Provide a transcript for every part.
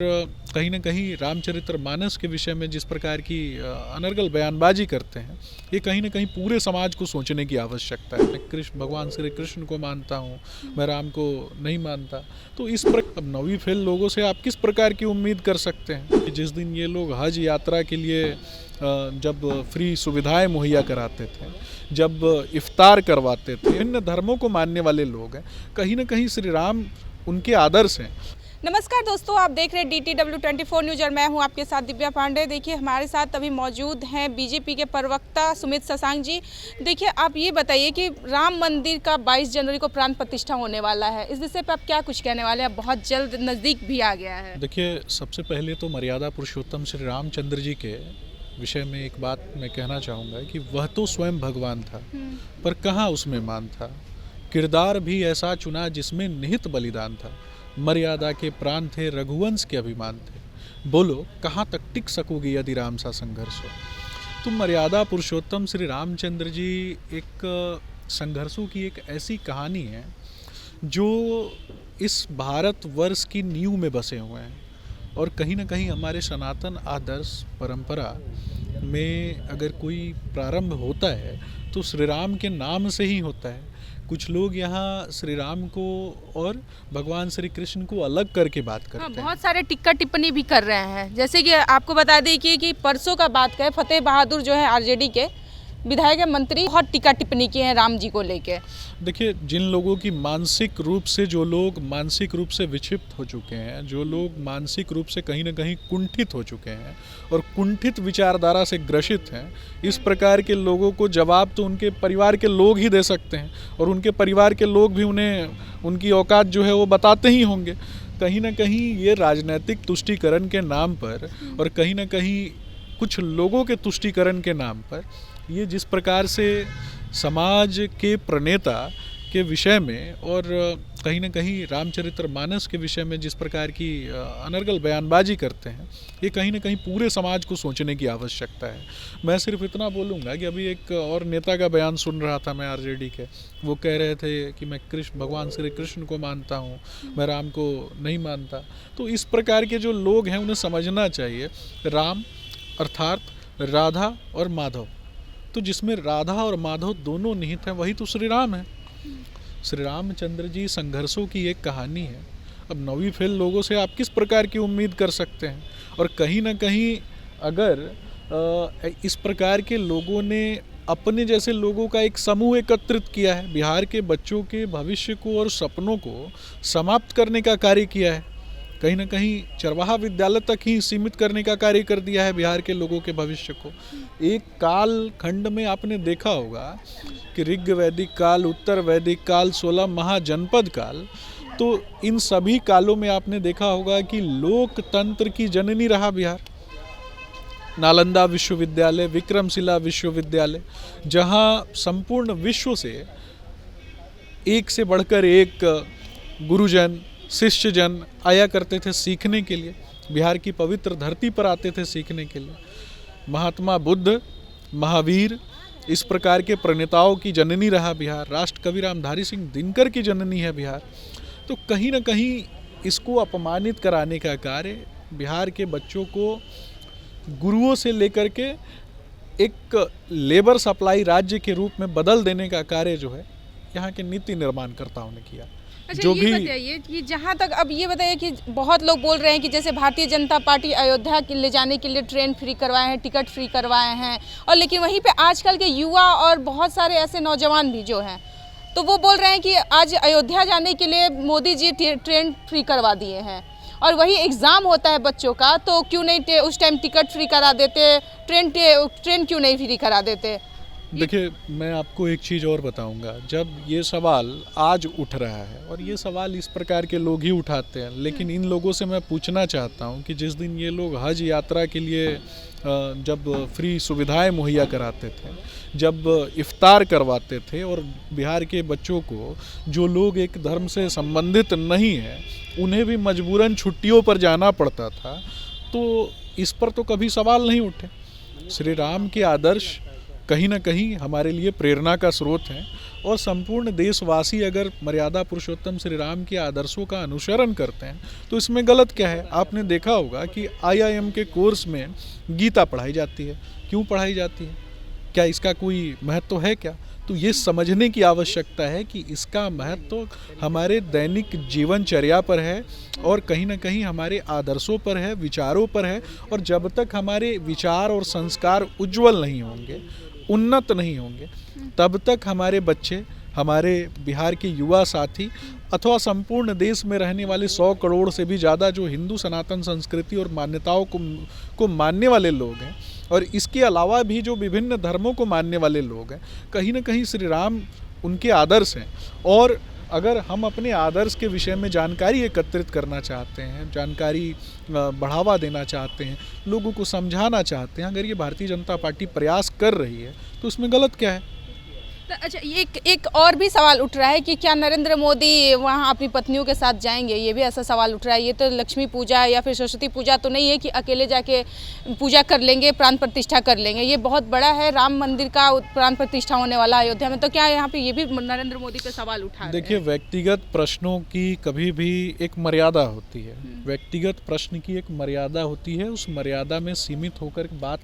कहीं न कहीं रामचरितमानस के विषय में जिस प्रकार की अनर्गल बयानबाजी करते हैं, ये कहीं न कहीं पूरे समाज को सोचने की आवश्यकता है। मैं कृष्ण भगवान श्री कृष्ण को मानता हूँ, मैं राम को नहीं मानता। तो इस अब नौवीं फेल लोगों से आप किस प्रकार की उम्मीद कर सकते हैं कि जिस दिन ये लोग हज यात्रा के लिए जब फ्री सुविधाएं मुहैया कराते थे, जब इफ्तार करवाते थे, भिन्न धर्मों को मानने वाले लोग हैं, कहीं न कहीं श्री राम उनके आदर्श हैं। नमस्कार दोस्तों, आप देख रहे हैं DTW 24 न्यूज़ और मैं हूं आपके साथ दिव्या पांडे। देखिए हमारे साथ अभी मौजूद हैं बीजेपी के प्रवक्ता सुमित शशांक जी। देखिए आप ये बताइए कि राम मंदिर का 22 जनवरी को प्राण प्रतिष्ठा होने वाला है, इस विषय पर आप क्या कुछ कहने वाले हैं? बहुत जल्द नज़दीक भी आ गया है। देखिए, सबसे पहले तो मर्यादा पुरुषोत्तम श्री रामचंद्र जी के विषय में एक बात मैं कहना चाहूँगा कि वह तो स्वयं भगवान था, पर कहाँ उसमें मान था। किरदार भी ऐसा चुना जिसमें निहित बलिदान था। मर्यादा के प्राण थे, रघुवंश के अभिमान थे। बोलो कहाँ तक टिक सकोगे यदि राम सा संघर्ष हो। तो मर्यादा पुरुषोत्तम श्री रामचंद्र जी एक संघर्षों की एक ऐसी कहानी है जो इस भारतवर्ष की नींव में बसे हुए हैं और कहीं ना कहीं हमारे सनातन आदर्श परंपरा में अगर कोई प्रारंभ होता है तो श्री राम के नाम से ही होता है। कुछ लोग यहाँ श्री राम को और भगवान श्री कृष्ण को अलग करके बात करते हैं। बहुत सारे टिक्का टिप्पणी भी कर रहे हैं। जैसे कि आपको बता दें कि परसों का बात करें, फतेह बहादुर जो है आरजेडी के विधायक मंत्री बहुत टिक्का टिप्पणी किए हैं राम जी को लेके। देखिए, जिन लोगों की मानसिक रूप से जो लोग मानसिक रूप से विक्षिप्त हो चुके हैं, जो लोग मानसिक रूप से कहीं ना कहीं कुंठित हो चुके हैं और कुंठित विचारधारा से ग्रसित हैं, इस प्रकार के लोगों को जवाब तो उनके परिवार के लोग ही दे सकते हैं और उनके परिवार के लोग भी उन्हें उनकी औकात जो है वो बताते ही होंगे। कहीं ना कहीं ये राजनीतिक तुष्टीकरण के नाम पर और कहीं ना कहीं कुछ लोगों के तुष्टीकरण के नाम पर ये जिस प्रकार से समाज के प्रणेता के विषय में और कहीं ना कहीं रामचरितमानस के विषय में जिस प्रकार की अनर्गल बयानबाजी करते हैं, ये कहीं ना कहीं पूरे समाज को सोचने की आवश्यकता है। मैं सिर्फ इतना बोलूँगा कि अभी एक और नेता का बयान सुन रहा था मैं आरजेडी के, वो कह रहे थे कि मैं भगवान श्री कृष्ण को मानता हूँ, मैं राम को नहीं मानता। तो इस प्रकार के जो लोग हैं उन्हें समझना चाहिए राम अर्थात राधा और माधव, तो जिसमें राधा और माधव दोनों निहित हैं वही तो श्री राम है। श्री रामचंद्र जी संघर्षों की एक कहानी है। अब नौवीं फेल लोगों से आप किस प्रकार की उम्मीद कर सकते हैं? और कहीं ना कहीं अगर इस प्रकार के लोगों ने अपने जैसे लोगों का एक समूह एकत्रित किया है, बिहार के बच्चों के भविष्य को और सपनों को समाप्त करने का कार्य किया है, कहीं ना कहीं चरवाहा विद्यालय तक ही सीमित करने का कार्य कर दिया है बिहार के लोगों के भविष्य को। एक काल खंड में आपने देखा होगा कि ऋग वैदिक काल, उत्तर वैदिक काल, 16 महाजनपद काल, तो इन सभी कालों में आपने देखा होगा कि लोकतंत्र की जननी रहा बिहार। नालंदा विश्वविद्यालय, विक्रमशिला विश्वविद्यालय, जहाँ संपूर्ण विश्व से एक से बढ़कर एक गुरुजन शिष्यजन आया करते थे सीखने के लिए, बिहार की पवित्र धरती पर आते थे सीखने के लिए। महात्मा बुद्ध, महावीर, इस प्रकार के प्रणेताओं की जननी रहा बिहार। राष्ट्र कवि रामधारी सिंह दिनकर की जननी है बिहार। तो कहीं ना कहीं इसको अपमानित कराने का कार्य, बिहार के बच्चों को गुरुओं से लेकर के एक लेबर सप्लाई राज्य के रूप में बदल देने का कार्य जो है यहाँ के नीति निर्माणकर्ताओं ने किया। अच्छा, जो ये भी बताइए कि जहाँ तक अब ये बताइए कि बहुत लोग बोल रहे हैं कि जैसे भारतीय जनता पार्टी अयोध्या के ले जाने के लिए ट्रेन फ्री करवाए हैं, टिकट फ्री करवाए हैं, और लेकिन वहीं पे आजकल के युवा और बहुत सारे ऐसे नौजवान भी जो हैं, तो वो बोल रहे हैं कि आज अयोध्या जाने के लिए मोदी जी ट्रेन फ्री करवा दिए हैं और वही एग्ज़ाम होता है बच्चों का, तो क्यों नहीं उस टाइम टिकट फ्री करा देते, ट्रेन क्यों नहीं फ्री करा देते? देखिए, मैं आपको एक चीज़ और बताऊंगा। जब ये सवाल आज उठ रहा है और ये सवाल इस प्रकार के लोग ही उठाते हैं, लेकिन इन लोगों से मैं पूछना चाहता हूं कि जिस दिन ये लोग हज यात्रा के लिए जब फ्री सुविधाएं मुहैया कराते थे, जब इफ्तार करवाते थे और बिहार के बच्चों को, जो लोग एक धर्म से संबंधित नहीं हैं, उन्हें भी मजबूरन छुट्टियों पर जाना पड़ता था, तो इस पर तो कभी सवाल नहीं उठे। श्री राम के आदर्श कहीं ना कहीं हमारे लिए प्रेरणा का स्रोत हैं। और संपूर्ण देशवासी अगर मर्यादा पुरुषोत्तम श्री राम के आदर्शों का अनुसरण करते हैं तो इसमें गलत क्या है। आपने देखा होगा कि IIM के कोर्स में गीता पढ़ाई जाती है। क्यों पढ़ाई जाती है? क्या इसका कोई महत्व है क्या? तो ये समझने की आवश्यकता है कि इसका महत्व हमारे दैनिक जीवनचर्या पर है और कहीं ना कहीं हमारे आदर्शों पर है, विचारों पर है। और जब तक हमारे विचार और संस्कार उज्जवल नहीं होंगे, उन्नत नहीं होंगे, तब तक हमारे बच्चे, हमारे बिहार के युवा साथी अथवा संपूर्ण देश में रहने वाले 100 करोड़ से भी ज़्यादा जो हिंदू सनातन संस्कृति और मान्यताओं को मानने वाले लोग हैं, और इसके अलावा भी जो विभिन्न धर्मों को मानने वाले लोग हैं, कहीं ना कहीं श्री राम उनके आदर्श हैं। और अगर हम अपने आदर्श के विषय में जानकारी एकत्रित करना चाहते हैं, जानकारी बढ़ावा देना चाहते हैं, लोगों को समझाना चाहते हैं, अगर ये भारतीय जनता पार्टी प्रयास कर रही है तो उसमें गलत क्या है? तो अच्छा, एक और भी सवाल उठ रहा है कि क्या नरेंद्र मोदी वहाँ अपनी पत्नियों के साथ जाएंगे? ये भी ऐसा सवाल उठ रहा है। ये तो लक्ष्मी पूजा या फिर सरस्वती पूजा तो नहीं है कि अकेले जाके पूजा कर लेंगे, प्राण प्रतिष्ठा कर लेंगे। ये बहुत बड़ा है, राम मंदिर का प्राण प्रतिष्ठा होने वाला अयोध्या में। तो क्या यहाँ पे ये भी नरेंद्र मोदी पे सवाल उठा रहे हैं? देखिए, व्यक्तिगत प्रश्नों की कभी भी एक मर्यादा होती है। व्यक्तिगत प्रश्न की एक मर्यादा होती है, उस मर्यादा में सीमित होकर बात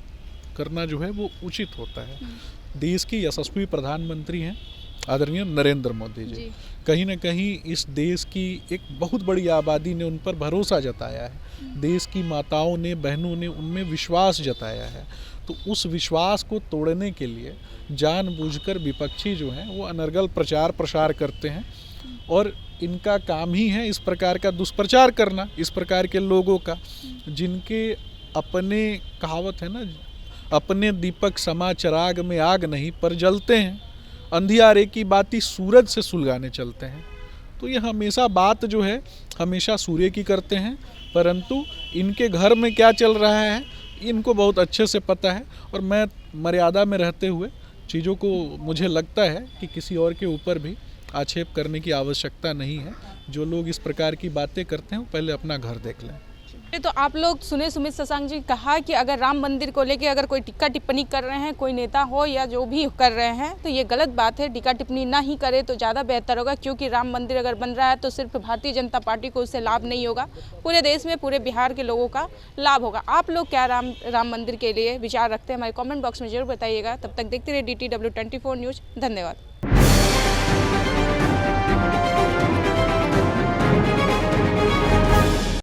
करना जो है वो उचित होता है। देश के यशस्वी प्रधानमंत्री हैं आदरणीय नरेंद्र मोदी जी। कहीं ना कहीं इस देश की एक बहुत बड़ी आबादी ने उन पर भरोसा जताया है। देश की माताओं ने, बहनों ने उनमें विश्वास जताया है। तो उस विश्वास को तोड़ने के लिए जानबूझकर विपक्षी जो हैं वो अनर्गल प्रचार प्रसार करते हैं, और इनका काम ही है इस प्रकार का दुष्प्रचार करना, इस प्रकार के लोगों का जिनके अपने, कहावत है ना, अपने दीपक समा चिराग में आग नहीं पर जलते हैं, अंधियारे की बाती सूरज से सुलगाने चलते हैं। तो ये हमेशा बात जो है हमेशा सूर्य की करते हैं, परंतु इनके घर में क्या चल रहा है इनको बहुत अच्छे से पता है। और मैं मर्यादा में रहते हुए चीज़ों को, मुझे लगता है कि किसी और के ऊपर भी आक्षेप करने की आवश्यकता नहीं है। जो लोग इस प्रकार की बातें करते हैं वो पहले अपना घर देख लें। तो आप लोग सुने सुमित शशांक जी कहा कि अगर राम मंदिर को लेके अगर कोई टीका टिप्पणी कर रहे हैं, कोई नेता हो या जो भी कर रहे हैं, तो ये गलत बात है। टीका टिप्पणी ना ही करे तो ज़्यादा बेहतर होगा, क्योंकि राम मंदिर अगर बन रहा है तो सिर्फ भारतीय जनता पार्टी को उससे लाभ नहीं होगा, पूरे देश में, पूरे बिहार के लोगों का लाभ होगा। आप लोग क्या राम मंदिर के लिए विचार रखते हैं? हमारे कॉमेंट बॉक्स में जरूर बताइएगा। तब तक देखते रहिए DTW 24 न्यूज़। धन्यवाद।